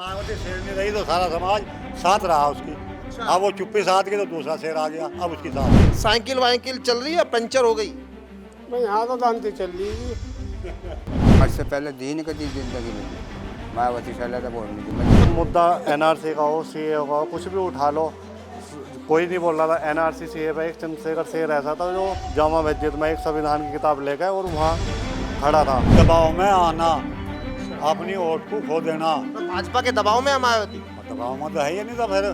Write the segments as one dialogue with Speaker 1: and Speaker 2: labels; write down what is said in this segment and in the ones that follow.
Speaker 1: मायावती शेर नहीं रही तो सारा समाज साथ रहा उसकी। अब वो चुप्पी साथ गई तो दूसरा शेर आ गया, अब उसकी साथ।
Speaker 2: साइकिल वाइकिल चल रही है, पंचर हो गई।
Speaker 3: भाई यहाँ तो दांती चल रही है।
Speaker 4: आज से पहले दी नहीं कभी जिंदगी में मायावती शैला तो बोल नहीं दी।
Speaker 5: मुद्दा एनआरसी का हो, सीए का हो, कुछ भी उठा लो, कोई नहीं बोल रहा था। एनआरसी सीए पे एक चंद्रशेखर शेर ऐसा था जो जामा मस्जिद में एक संविधान की किताब लेकर और वहाँ खड़ा था।
Speaker 1: दबाव में आना, अपनी वोट को खो देना।
Speaker 2: तो भाजपा के दबाव में है मायावती।
Speaker 1: दबाव में तो है ही नहीं था फिर।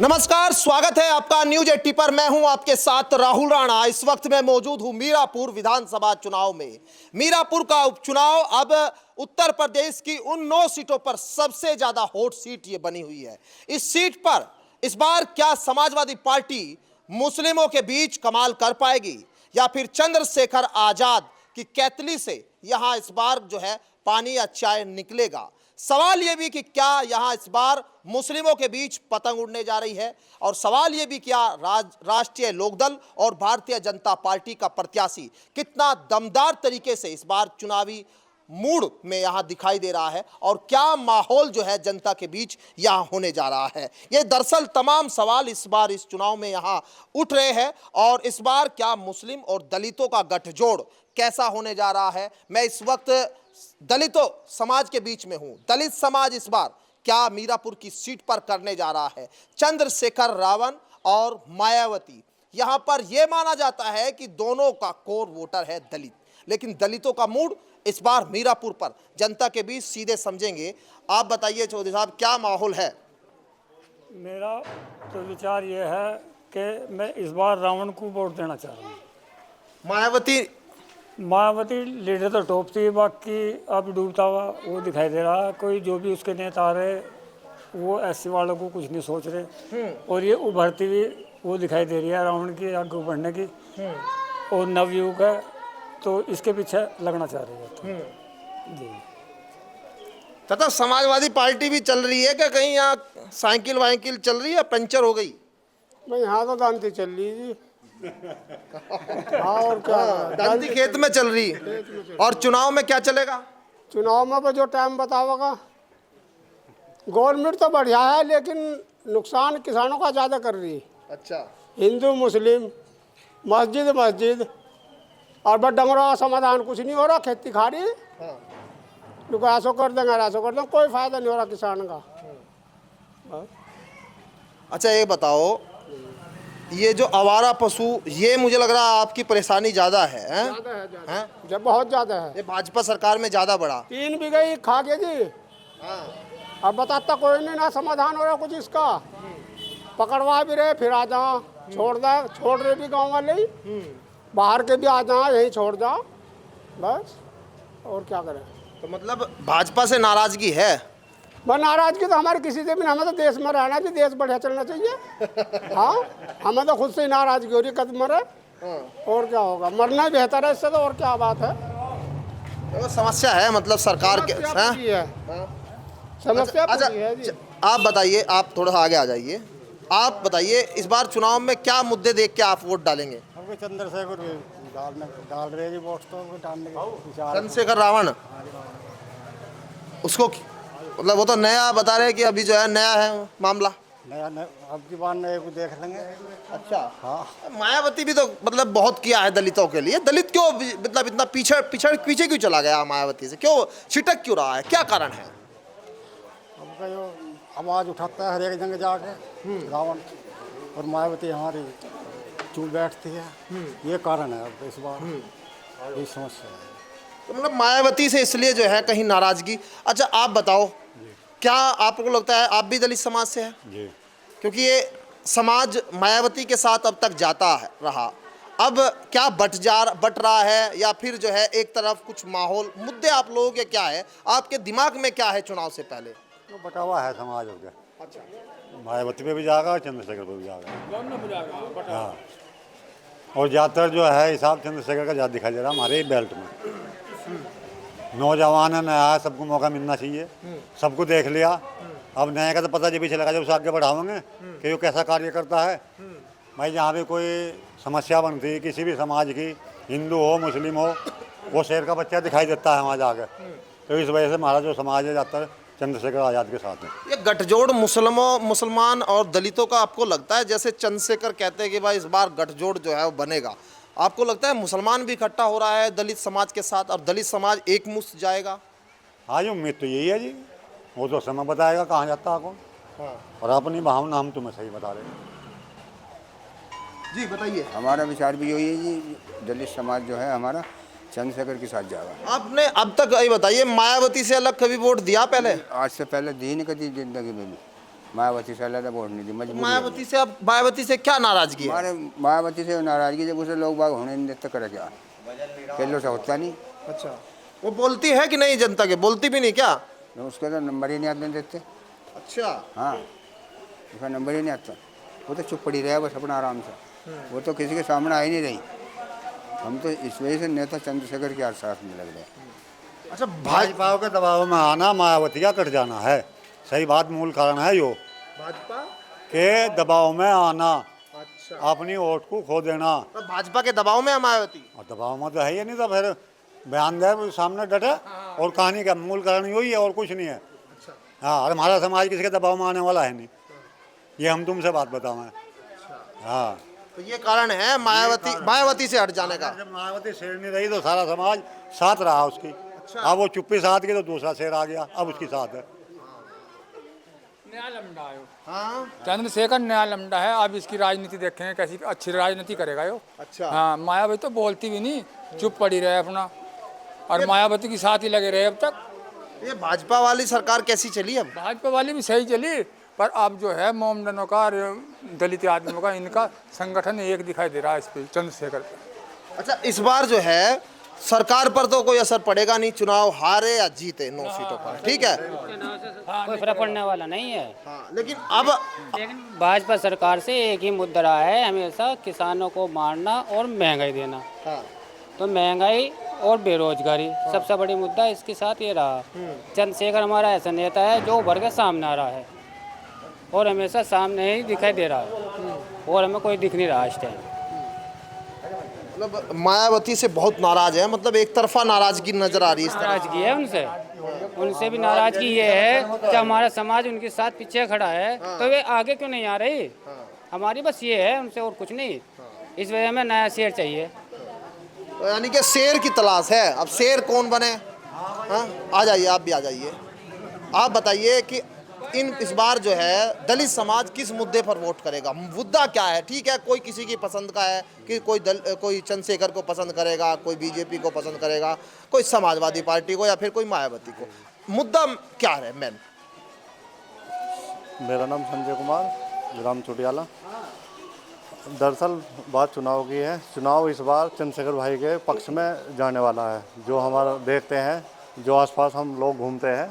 Speaker 2: नमस्कार, स्वागत है आपका न्यूज 80 पर। मैं हूं आपके साथ राहुल राणा। इस वक्त मैं मौजूद हूं मीरापुर विधानसभा चुनाव में। मीरापुर का उपचुनाव अब उत्तर प्रदेश की उन 9 सीटों पर सबसे ज्यादा हॉट सीट ये बनी हुई है। इस सीट पर इस बार क्या समाजवादी पार्टी मुस्लिमों के बीच कमाल कर पाएगी या फिर चंद्रशेखर आजाद की कैतली से यहां इस बार जो है पानी या चाय निकलेगा। सवाल यह भी कि क्या यहां इस बार मुस्लिमों के बीच पतंग उड़ने जा रही है, और सवाल यह भी क्या राष्ट्रीय लोकदल और भारतीय जनता पार्टी का प्रत्याशी कितना दमदार तरीके से इस बार चुनावी मूड में यहां दिखाई दे रहा है, और क्या माहौल जो है जनता के बीच यहां होने जा रहा है। ये दरअसल तमाम सवाल इस बार इस चुनाव में यहां उठ रहे हैं। और इस बार क्या मुस्लिम और दलितों का गठजोड़ कैसा होने जा रहा है। मैं इस वक्त दलितों समाज के बीच में हूं। दलित समाज इस बार क्या मीरापुर की सीट पर करने जा रहा है। चंद्रशेखर रावण और मायावती, यहां पर यह माना जाता है कि दोनों का कोर वोटर है दलित, लेकिन दलितों का मूड इस बार मीरापुर पर जनता के बीच सीधे समझेंगे। आप बताइए चौधरी साहब, क्या माहौल है।
Speaker 3: मेरा तो विचार ये है कि मैं इस बार रावण को वोट देना चाह रहा हूँ। मायावती लीडर तो टॉप थी, बाकी अब डूबता हुआ वो दिखाई दे रहा है। कोई जो भी उसके नेता आ रहे वो एससी वालों को कुछ नहीं सोच रहे, और ये उभरती हुई वो दिखाई दे रही है रावण की आगे बढ़ने की। और नवयुग है तो इसके पीछे लगना चाह रही है जी।
Speaker 2: तथा समाजवादी पार्टी भी चल रही है क्या? कहीं यहाँ साइकिल वाइकिल चल रही है, पंचर हो गई।
Speaker 3: भाई यहाँ तो दांती चल रही है। हाँ, और क्या,
Speaker 2: दांती खेत में चल रही है। और चुनाव में क्या चलेगा?
Speaker 3: चुनाव में तो जो टाइम बताओगा। गवर्नमेंट तो बढ़िया है, लेकिन नुकसान किसानों का ज़्यादा कर रही है।
Speaker 2: अच्छा,
Speaker 3: हिंदू मुस्लिम मस्जिद और बस डंगरों का समाधान कुछ नहीं हो रहा। खेती खा रही है, लोग ऐसा कर देंगे, कोई फायदा नहीं हो रहा किसान का।
Speaker 2: अच्छा ये बताओ, ये जो आवारा पशु, ये मुझे लग रहा है आपकी परेशानी ज्यादा है, हैं?
Speaker 3: ज़्यादा है, जब बहुत ज़्यादा है।
Speaker 2: ये भाजपा सरकार में ज्यादा बढ़ा।
Speaker 3: 3 बीघे खा गया जी। अब बताता कोई नहीं, ना समाधान हो रहा कुछ इसका। पकड़वा भी रहे, फिर आ जाओ, छोड़ रहे भी गाँव वाले ही, बाहर के भी आ जाओ, यहीं छोड़ जाओ बस। और क्या करें।
Speaker 2: तो मतलब भाजपा से नाराजगी है।
Speaker 3: बस नाराजगी तो हमारे किसी से भी नहीं, हमें तो देश में रहना चाहिए, देश बढ़िया चलना चाहिए। हाँ, हमें तो खुद से ही नाराजगी हो रही, कद मरे और क्या होगा, मरना ही बेहतर है इससे तो। और क्या बात है,
Speaker 2: तो समस्या है मतलब सरकार के
Speaker 3: समस्या।
Speaker 2: अच्छा, आप बताइए, आप थोड़ा आगे आ जाइए। आप बताइए इस बार चुनाव में क्या मुद्दे देख के आप वोट डालेंगे?
Speaker 1: चंद्रशेखर डाल रहे वोट तो डालने का।
Speaker 2: चंद्रशेखर रावण, उसको मतलब वो तो नया बता रहे हैं कि अभी जो है नया है मामला।
Speaker 1: नया अब की बार नए को देख लेंगे।
Speaker 2: अच्छा,
Speaker 1: हाँ,
Speaker 2: मायावती भी तो मतलब बहुत किया है दलितों के लिए। दलित क्यों मतलब इतना पीछे क्यों चला गया मायावती से? क्यों छिटक क्यों रहा है? क्या कारण है?
Speaker 1: अब जो आवाज़ उठाता है हर एक जगह जाके रावण, और मायावती हमारी चुप बैठती है, ये कारण है अब इस बार ये समस्या है।
Speaker 2: तो मतलब मायावती से इसलिए जो है कहीं नाराजगी। अच्छा आप बताओ, क्या आपको लगता है आप भी दलित समाज से हैं?
Speaker 1: जी।
Speaker 2: क्योंकि ये समाज मायावती के साथ अब तक जाता है रहा, अब क्या बट रहा है, या फिर जो है एक तरफ कुछ माहौल मुद्दे आप लोगों के क्या है, आपके दिमाग में क्या है चुनाव से पहले?
Speaker 1: तो बटा हुआ है समाज हो गया। अच्छा, मायावती पे भी जाएगा और चंद्रशेखर पे भी जाएगा। हाँ, और ज़्यादातर जो है हिसाब चंद्रशेखर का ज़्यादा दिखाई दे रहा है हमारे बेल्ट में। नौजवान है, नया है, सबको मौका मिलना चाहिए। सबको देख लिया, अब नए का तो पता जब भी चलेगा जब उसे आगे बढ़ाओगे कि वो कैसा कार्य करता है। भाई जहाँ भी कोई समस्या बनती है किसी भी समाज की, हिंदू हो मुस्लिम हो, वो शेर का बच्चा दिखाई देता है हमारे आगे। तो इस वजह से हमारा जो समाज है ज़्यादातर चंद्रशेखर आज़ाद के साथ है।
Speaker 2: ये गठजोड़ मुसलमान और दलितों का आपको लगता है, जैसे चंद्रशेखर कहते हैं कि भाई इस बार गठजोड़ जो है वो बनेगा, आपको लगता है मुसलमान भी इकट्ठा हो रहा है दलित समाज के साथ और दलित समाज एक मुश्त जाएगा?
Speaker 1: हाँ जी, उम्मीद तो यही है जी, वो तो समय बताएगा कहाँ जाता है कौन। और अपनी भावना हम तुम्हें सही बता रहे हैं।
Speaker 2: जी बताइए।
Speaker 4: हमारा विचार भी यही है जी, दलित समाज जो है हमारा चंद्रशेखर के साथ जाएगा।
Speaker 2: आपने अब तक ये बताइए, मायावती से अलग कभी वोट दिया पहले?
Speaker 4: आज से पहले दी नहीं कभी जिंदगी में भी, मायावती से अलग वोट नहीं दी, मजबूरी है।
Speaker 2: मायावती से, अब मायावती से क्या नाराजगी है?
Speaker 4: हमारे मायावती से नाराजगी जब उसे लोग बाग होने नहीं देते, करे क्या, पहले से होता नहीं।
Speaker 2: अच्छा, वो बोलती है कि नहीं जनता के? बोलती भी नहीं क्या?
Speaker 4: तो उसका तो नंबर ही नहीं आने देते।
Speaker 2: अच्छा,
Speaker 4: हाँ, उसका नंबर ही नहीं आता, वो तो चुप पड़ी रहे बस अपना आराम से, वो तो किसी के सामने आ ही नहीं रही। हम तो इस वजह से नेता चंद्रशेखर के साथ में लग रहे हैं।
Speaker 2: अच्छा
Speaker 1: भाजपा के दबाव में आना मायावती का कट जाना है, सही बात, मूल कारण है यो
Speaker 2: भाजपा
Speaker 1: के दबाव में आना,
Speaker 2: अच्छा,
Speaker 1: अपनी वोट को खो देना।
Speaker 2: तो भाजपा के दबाव में है मायावती?
Speaker 1: और दबाव में तो है ही नहीं, तो फिर बयान दे सामने डटे, और कहानी का मूल कारण यही है और कुछ नहीं है। हाँ, और हमारा समाज किसी के दबाव में आने वाला है नहीं, ये हम तुमसे बात बताओ। हाँ,
Speaker 2: तो ये कारण है मायावती से हट जाने का।
Speaker 1: जब मायावती शेर नहीं रही तो सारा समाज साथ रहा उसकी। अब वो चुप्पी साथ की तो दूसरा शेर आ गया, अब उसकी साथ है।
Speaker 6: नया लमडा है वो।
Speaker 2: हाँ,
Speaker 6: चंद्रशेखर नया लमडा है, अब इसकी राजनीति देखेंगे कैसी अच्छी राजनीति करेगा यो।
Speaker 2: अच्छा।
Speaker 6: हाँ, मायावती तो बोलती भी नहीं, चुप पड़ी रहे अपना, और मायावती के साथ ही लगे रहे अब तक।
Speaker 2: ये भाजपा वाली सरकार कैसी चली अब?
Speaker 6: भाजपा वाली भी सही चली, पर अब जो है मोमडनों का और दलित आदमियों का इनका संगठन एक दिखाई दे रहा है इस पे, चंद्रशेखर पे।
Speaker 2: अच्छा, इस बार जो है सरकार पर तो कोई असर पड़ेगा नहीं, चुनाव हारे या जीते 9 सीटों पर, ठीक है।
Speaker 7: कोई फर्क पड़ने वाला नहीं है।
Speaker 2: हाँ, लेकिन अब
Speaker 7: लेकिन भाजपा सरकार से एक ही मुद्दा रहा है हमेशा, किसानों को मारना और महंगाई देना।
Speaker 2: हाँ,
Speaker 7: तो महंगाई और बेरोजगारी सबसे बड़ी मुद्दा इसके साथ ये रहा। चंद्रशेखर हमारा ऐसा नेता है जो उभर के सामने आ रहा है और हमेशा सामने ही दिखाई दे रहा है, और हमें कोई दिख नहीं रहा इस टाइम।
Speaker 2: मतलब मायावती से बहुत नाराज है, मतलब एक तरफा नाराजगी नजर आ रही है इस तरह।
Speaker 7: नाराजगी है उनसे भी नाराजगी ये है कि हमारा समाज उनके साथ पीछे खड़ा है, तो वे आगे क्यों नहीं आ रही। हमारी बस ये है उनसे, और कुछ नहीं। इस वजह में नया शेर चाहिए,
Speaker 2: यानी कि शेर की तलाश है। अब शेर कौन बने? हाँ, आ जाइए, आप भी आ जाइए। आप बताइए कि इस बार जो है दलित समाज किस मुद्दे पर वोट करेगा? मुद्दा क्या है? ठीक है, कोई किसी की पसंद का है कि कोई चंद्रशेखर को पसंद करेगा, कोई बीजेपी को पसंद करेगा, कोई समाजवादी पार्टी को, या फिर कोई मायावती को। मुद्दा क्या है मैन?
Speaker 5: मेरा नाम संजय कुमार, ग्राम चुटियाला। दरअसल बात चुनाव की है। चुनाव इस बार चंद्रशेखर भाई के पक्ष में जाने वाला है। जो हमारा देखते हैं, जो आसपास हम लोग घूमते हैं,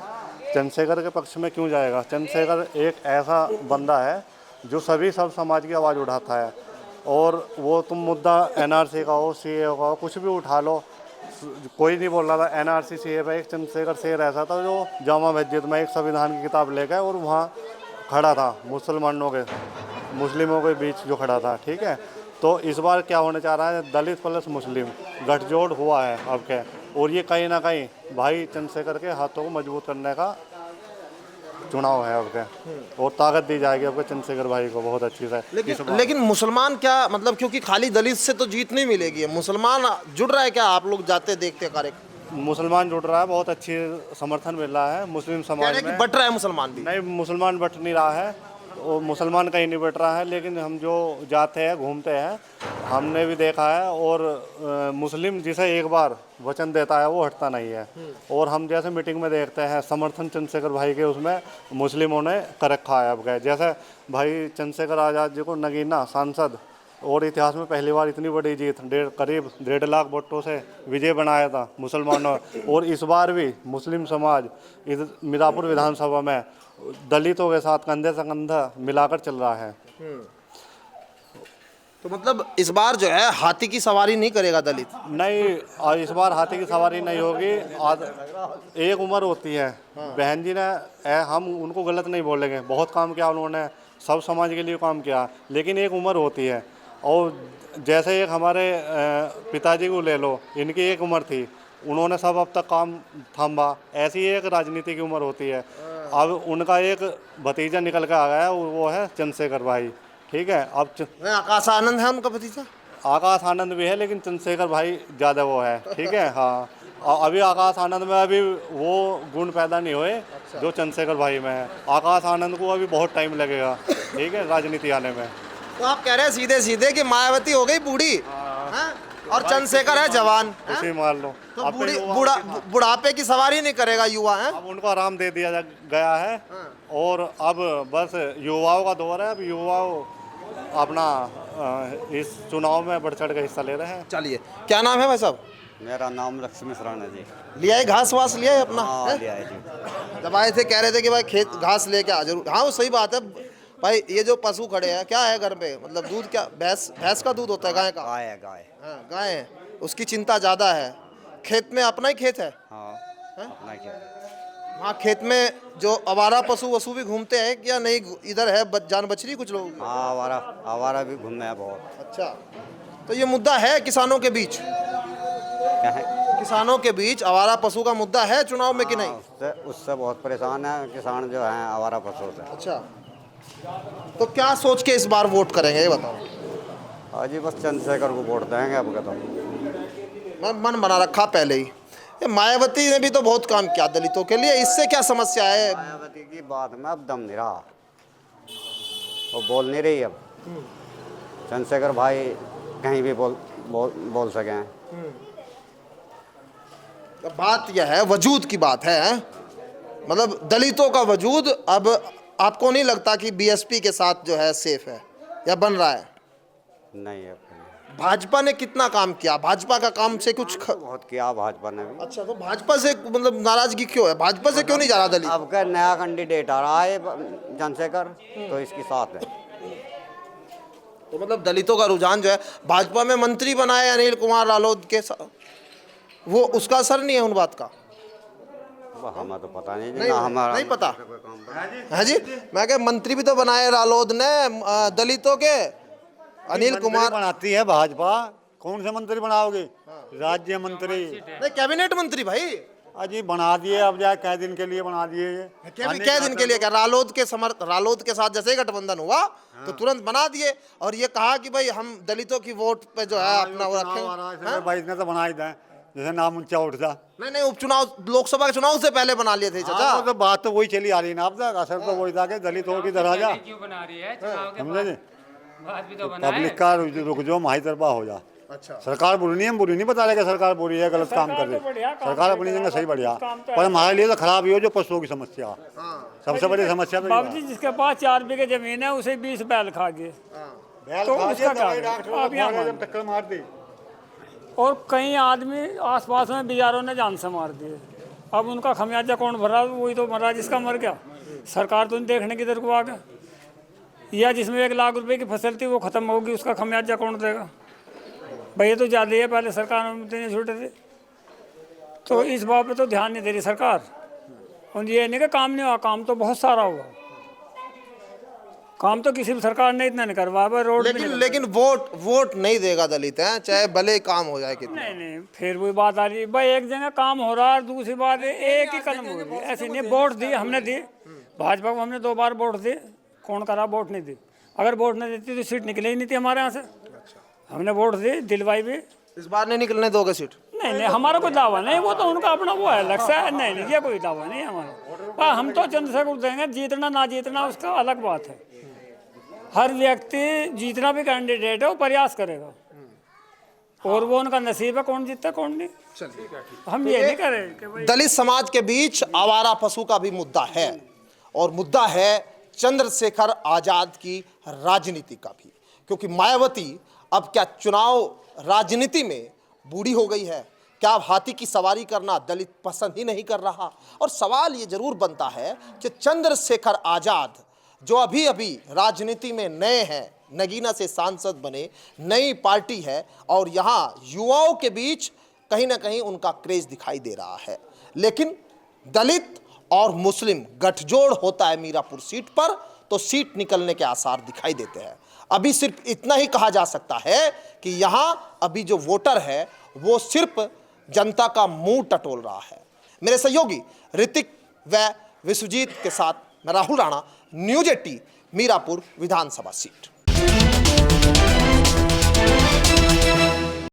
Speaker 5: चंद्रशेखर के पक्ष में क्यों जाएगा? चंद्रशेखर एक ऐसा बंदा है जो सब समाज की आवाज़ उठाता है। और वो तुम मुद्दा NRC का हो, CA का हो, कुछ भी उठा लो, कोई नहीं बोल रहा था NRC CA पे। एक चंद्रशेखर शेर ऐसा था जो जामा मस्जिद में एक संविधान की किताब लेकर और वहाँ खड़ा था, मुस्लिमों के बीच जो खड़ा था, ठीक है। तो इस बार क्या होने जा रहा है, दलित प्लस मुस्लिम गठजोड़ हुआ है अब के, और ये कहीं ना कहीं भाई चंद्रशेखर के हाथों को मजबूत करने का चुनाव है अब के, और ताकत दी जाएगी अब के चंद्रशेखर भाई को बहुत अच्छी से।
Speaker 2: लेकिन मुसलमान क्या, मतलब क्योंकि खाली दलित से तो जीत नहीं मिलेगी, मुसलमान जुड़ रहा है क्या? आप लोग जाते देखते कार्यक्रम?
Speaker 5: मुसलमान जुड़ रहा है, बहुत अच्छी समर्थन मिल रहा है मुस्लिम समाज में।
Speaker 2: बट रहा है मुसलमान भी?
Speaker 5: नहीं, मुसलमान बट नहीं रहा है, और मुसलमान कहीं नहीं बैठ रहा है। लेकिन हम जो जाते हैं, घूमते हैं, हमने भी देखा है, और मुस्लिम जिसे एक बार वचन देता है वो हटता नहीं है। और हम जैसे मीटिंग में देखते हैं, समर्थन चंद्रशेखर भाई के उसमें मुस्लिमों ने कर रखा है अब गए। जैसे भाई चंद्रशेखर आज़ाद जी को नगीना सांसद, और इतिहास में पहली बार इतनी बड़ी जीत, करीब 1.5 लाख वोटों से विजय बनाया था मुसलमानों। और इस बार भी मुस्लिम समाज इस मीरापुर विधानसभा में दलितों के साथ कंधे से कंधा मिलाकर चल रहा है।
Speaker 2: तो मतलब इस बार जो है हाथी की सवारी नहीं करेगा दलित?
Speaker 5: नहीं, और इस बार हाथी की सवारी नहीं होगी। एक उम्र होती है। बहन जी ने, हम उनको गलत नहीं बोलेंगे, बहुत काम किया उन्होंने, सब समाज के लिए काम किया, लेकिन एक उम्र होती है। और जैसे एक हमारे पिताजी को ले लो, इनकी एक उम्र थी, उन्होंने सब अब तक काम थामा, ऐसी एक राजनीति की उम्र होती है। अब उनका एक भतीजा निकल के आ गया है, वो है चंद्रशेखर भाई। ठीक है, अब
Speaker 2: आकाश आनंद है उनका भतीजा।
Speaker 5: आकाश आनंद भी है, लेकिन चंद्रशेखर भाई ज़्यादा वो है। ठीक है, हाँ। और अभी आकाश आनंद में अभी वो गुण पैदा नहीं हुए जो चंद्रशेखर भाई में है। आकाश आनंद को अभी बहुत टाइम लगेगा, ठीक है, राजनीति आने में।
Speaker 2: तो आप कह रहे हैं सीधे सीधे कि मायावती हो गई बूढ़ी, हाँ? और चंद्रशेखर है जवान,
Speaker 5: उसी मान लो।
Speaker 2: तो
Speaker 5: अब
Speaker 2: बूढ़ी
Speaker 5: युवाओं
Speaker 2: बूढ़ा
Speaker 5: की-
Speaker 2: बुढ़ापे की सवारी नहीं करेगा युवा है।
Speaker 5: अब उनको आराम दे दिया गया है, और अब बस युवाओं का दौर है। अब युवाओं अपना इस चुनाव में बढ़ चढ़ के हिस्सा ले रहे हैं।
Speaker 2: चलिए, क्या नाम है भाई साहब?
Speaker 8: मेरा नाम लक्ष्मी शरण है जी।
Speaker 2: लिया है घास वास, लिया है अपना?
Speaker 8: हाँ,
Speaker 2: हैं?
Speaker 8: लिया है जी।
Speaker 2: जब आए थे कह रहे थे कि भाई खेत घास लेके आ जरूर। हाँ वो सही बात है भाई। ये जो पशु खड़े हैं क्या है घर पे, मतलब दूध क्या, भैंस का दूध होता है, गाय का?
Speaker 8: गाय है, गाय।
Speaker 2: हाँ गाय है, उसकी चिंता ज़्यादा है। खेत में अपना ही खेत है?
Speaker 8: हाँ, अपना क्या है।
Speaker 2: हाँ, खेत में जो आवारा पशु वसु भी घूमते हैं क्या? नहीं, इधर है जान बछड़ी कुछ लोग।
Speaker 8: हाँ, आवारा आवारा भी घूमे हैं बहुत।
Speaker 2: अच्छा, तो ये मुद्दा है किसानों के बीच?
Speaker 8: क्या है,
Speaker 2: किसानों के बीच आवारा पशु का मुद्दा है चुनाव में कि नहीं?
Speaker 8: उससे बहुत परेशान है किसान जो हैं आवारा पशुओं से।
Speaker 2: अच्छा, तो क्या सोच के इस बार वोट करेंगे ये बताओ?
Speaker 8: हाँ जी, बस चंद्रशेखर को वोट देंगे अब का। तो
Speaker 2: मन बना रखा पहले ही। ये मायावती ने भी तो बहुत काम किया दलितों के लिए, इससे क्या समस्या है?
Speaker 8: मायावती की बात में अब दम नहीं रहा, वो बोल नहीं रही अब। चंद्रशेखर भाई कहीं भी बोल सके हैं।
Speaker 2: तो बात यह है, वजूद की बात है, मतलब दलितों का वजूद अब आपको नहीं लगता कि बीएसपी के साथ जो है सेफ है या बन रहा है?
Speaker 8: नहीं है,
Speaker 2: भाजपा ने कितना काम किया? भाजपा का काम से कुछ
Speaker 8: बहुत किया भाजपा ने भी।
Speaker 2: अच्छा, तो भाजपा से मतलब नाराजगी क्यों है? भाजपा से क्यों नहीं जा रहा दलित?
Speaker 8: अब का नया कैंडिडेट आ रहा है चंद्रशेखर, तो इसके साथ है।
Speaker 2: तो मतलब दलितों का रुझान जो है, भाजपा में मंत्री बनाए अनिल कुमार रालोद के साथ, वो उसका असर नहीं है उन बात का?
Speaker 8: हमें तो पता नहीं,
Speaker 2: नहीं,
Speaker 8: ना हमारा
Speaker 2: नहीं पता है जी। मैं कह मंत्री भी तो बनाए रालोद ने दलितों के, अनिल कुमार।
Speaker 1: बनाती है भाजपा, कौन से मंत्री बनाओगे? राज्य मंत्री
Speaker 2: नहीं, कैबिनेट मंत्री भाई।
Speaker 1: अजी बना दिए, अब जाए कै दिन के लिए बना दिए ये।
Speaker 2: क्या दिन के लिए? क्या रालोद के साथ जैसे ही गठबंधन हुआ तो तुरंत बना दिए, और ये कहा कि भाई हम दलितों की वोट पे जो है अपना वो रखेंगे।
Speaker 1: भाई इसने तो बना ही दें, जैसे नाम ऊंचा उठ जा।
Speaker 2: नहीं, उपचुनाव लोकसभा के चुनाव से पहले बना लिए थे चाचा।
Speaker 1: तो बात तो वही चली आ रही ना, अब तक असर तो वही था कि दलितों की तरह जा,
Speaker 7: क्यों बना रही है चुनाव के
Speaker 1: समझे जी?
Speaker 7: बाद भी तो बना है।
Speaker 1: पब्लिक का रुक जो माही तरफा हो जा।
Speaker 2: अच्छा,
Speaker 1: सरकार बुरी नहीं, हम बुरी नहीं बता रहे कि सरकार बुरी है, गलत काम कर रही है। सरकार अपनी जगह सही बढ़िया, पर हमारे लिए तो खराब ही हो जो पशुओं की समस्या, सबसे बड़ी समस्या। तो
Speaker 3: बाबू जी, जिसके पास 4 बीघे जमीन है उसे 20 बैल खा गए, तो उसका क्या है? आप यहाँ मान लो।
Speaker 1: टक्कर मार दी।
Speaker 3: और कई आदमी आसपास में बिजारों ने जान से मार दिए। अब उनका खमियाजा कौन भरा? वही तो मरा जिसका मर गया। सरकार तो नहीं देखने की इधर को आ गया। या जिसमें 1 लाख रुपए की फसल थी वो खत्म होगी, उसका खमियाजा कौन देगा? भाई ये तो ज़्यादा है, पहले सरकार में देने छूटे थे, तो इस बात पे तो ध्यान नहीं दे रही सरकार। और ये नहीं कि काम नहीं हुआ, काम तो बहुत सारा हुआ। काम तो किसी भी सरकार ने इतना नहीं करवाया रोड।
Speaker 2: लेकिन वोट नहीं देगा दलित है, चाहे भले ही काम हो जाए कितना।
Speaker 3: नहीं, फिर वही बात आ रही है भाई, एक जगह काम हो रहा है, दूसरी बात एक ही कदम हो रही है। ऐसे नहीं, वोट दी हमने दी, भाजपा को हमने 2 बार वोट दी, कौन करा? वोट नहीं दी। अगर वोट नहीं देती तो सीट निकले ही नहीं थी हमारे यहाँ से। हमने वोट दी, दिलवाई भी।
Speaker 2: इस बार नहीं निकलने दोगे सीट?
Speaker 3: नहीं, हमारा कोई दावा नहीं, वो तो उनका अपना वो है लक्ष्य है। नहीं, ये कोई दावा नहीं है हमारा। हम तो चंद्रशेखर देंगे, जीतना ना जीतना उसका अलग बात है। हर व्यक्ति जितना भी कैंडिडेट है वो प्रयास करेगा, और वो उनका नसीब है, कौन जीतता कौन नहीं। हम ये नहीं करें कि भाई
Speaker 2: दलित समाज के बीच आवारा पशु का भी मुद्दा है, और मुद्दा है चंद्रशेखर आजाद की राजनीति का भी, क्योंकि मायावती अब क्या चुनाव राजनीति में बूढ़ी हो गई है? क्या अब हाथी की सवारी करना दलित पसंद ही नहीं कर रहा? और सवाल ये जरूर बनता है कि चंद्रशेखर आजाद जो अभी अभी राजनीति में नए हैं, नगीना से सांसद बने, नई पार्टी है, और यहाँ युवाओं के बीच कहीं ना कहीं उनका क्रेज दिखाई दे रहा है, लेकिन दलित और मुस्लिम गठजोड़ होता है मीरापुर सीट पर, तो सीट निकलने के आसार दिखाई देते हैं। अभी सिर्फ इतना ही कहा जा सकता है कि यहाँ अभी जो वोटर है वो सिर्फ जनता का मुंह टटोल रहा है। मेरे सहयोगी ऋतिक व विश्वजीत के साथ मैं राहुल राणा, न्यूज 80 मीरापुर विधानसभा सीट।